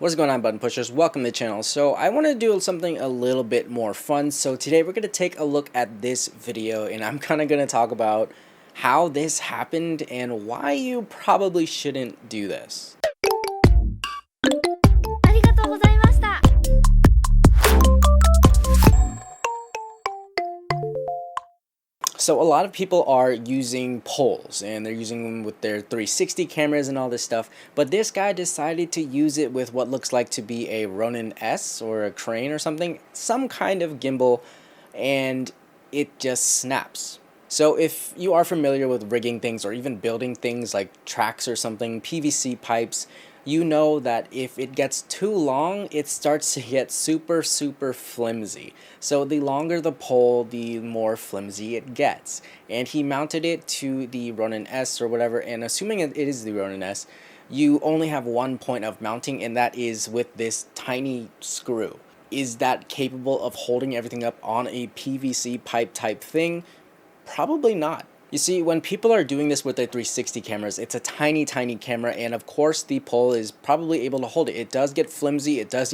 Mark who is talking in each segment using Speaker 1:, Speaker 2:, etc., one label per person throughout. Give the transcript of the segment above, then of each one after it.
Speaker 1: What's going on, button pushers? Welcome to the channel. So I want to do something a little bit more fun. So today we're going to take a look at this video, and I'm kind of going to talk about how this happened and why you probably shouldn't do this. So a lot of people are using poles, and they're using them with their 360 cameras and all this stuff, but this guy decided to use it with what looks like to be a Ronin S or a crane or something, some kind of gimbal, and it just snaps. So if you are familiar with rigging things or even building things like tracks or something, PVC pipes, you know that if it gets too long, it starts to get super flimsy. So the longer the pole, the more flimsy it gets. And he mounted it to the Ronin S or whatever, and assuming it is the Ronin S, you only have one point of mounting, and that is with this tiny screw. Is that capable of holding everything up on a PVC pipe type thing? Probably not. You see, when people are doing this with their 360 cameras, it's a tiny camera, and of course the pole is probably able to hold it. It does get flimsy, it does,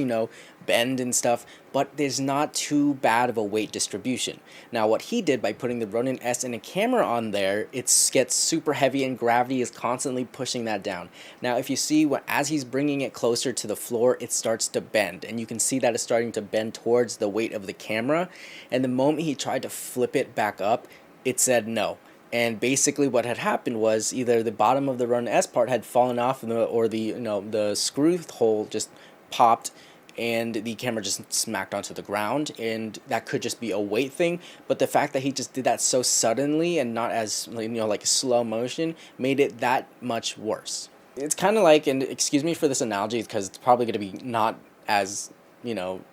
Speaker 1: bend and stuff, but there's not too bad of a weight distribution. Now what he did by putting the Ronin S and a camera on there, it gets super heavy and gravity is constantly pushing that down. Now if you see, as he's bringing it closer to the floor, it starts to bend, and you can see that it's starting to bend towards the weight of the camera, and the moment he tried to flip it back up, it said no. And basically what had happened was either the bottom of the Ronin S part had fallen off, or the screw hole just popped and the camera just smacked onto the ground, and that could just be a weight thing. But the fact that he just did that so suddenly and not as like slow motion made it that much worse. It's kind of like, and excuse me for this analogy because it's probably going to be not as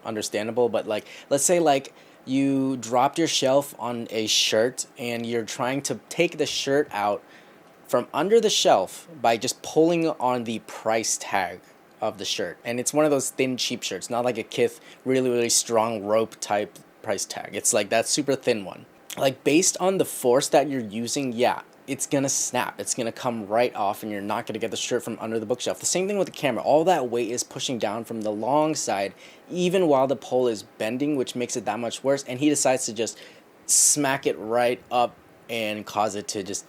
Speaker 1: understandable, but like, let's say like you dropped your shelf on a shirt and you're trying to take the shirt out from under the shelf by just pulling on the price tag of the shirt. And it's one of those thin, cheap shirts, not like a Kith really strong rope type price tag. It's like that super thin one. Like, based on the force that you're using, yeah, it's gonna snap. It's gonna come right off, and you're not gonna get the shirt from under the bookshelf. The same thing with the camera. All that weight is pushing down from the long side, even while the pole is bending, which makes it that much worse. And he decides to just smack it right up and cause it to just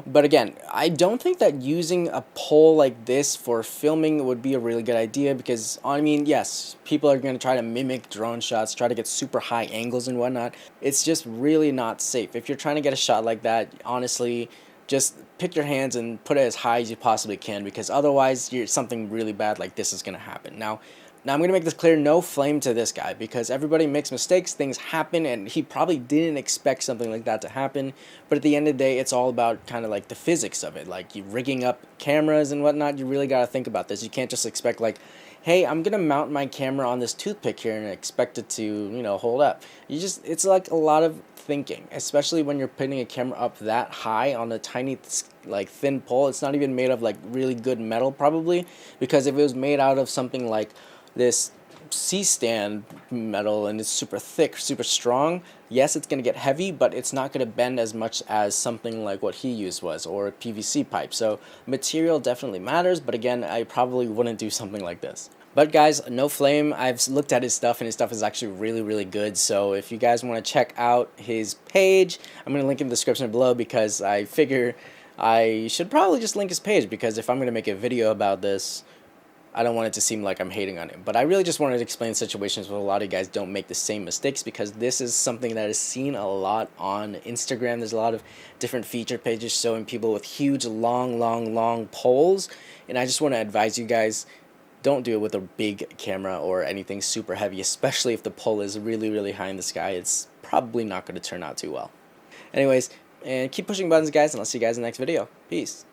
Speaker 1: But again, I don't think that using a pole like this for filming would be a really good idea, because yes, people are going to try to mimic drone shots, try to get super high angles and whatnot. It's just really not safe. If you're trying to get a shot like that, honestly, just pick your hands and put it as high as you possibly can, because otherwise something really bad like this is going to happen. Now I'm going to make this clear, no flame to this guy, because everybody makes mistakes, things happen, and he probably didn't expect something like that to happen. But at the end of the day, it's all about kind of like the physics of it. Like, you rigging up cameras and whatnot, you really got to think about this. You can't just expect like, hey, I'm going to mount my camera on this toothpick here and expect it to, hold up. It's like a lot of thinking, especially when you're putting a camera up that high on a tiny, like, thin pole. It's not even made of like really good metal probably, because if it was made out of something like this C-stand metal and it's super thick, super strong, yes, it's going to get heavy, but it's not going to bend as much as something like what he used was, or a PVC pipe. So material definitely matters, but again, I probably wouldn't do something like this. But guys, no flame. I've looked at his stuff, and his stuff is actually really good. So if you guys want to check out his page, I'm going to link in the description below, because I figure I should probably just link his page, because if I'm going to make a video about this, I don't want it to seem like I'm hating on him. But I really just wanted to explain situations where a lot of you guys don't make the same mistakes, because this is something that is seen a lot on Instagram. There's a lot of different feature pages showing people with huge, long poles. And I just want to advise you guys, don't do it with a big camera or anything super heavy, especially if the pole is really high in the sky. It's probably not going to turn out too well. Anyways, and keep pushing buttons, guys, and I'll see you guys in the next video. Peace.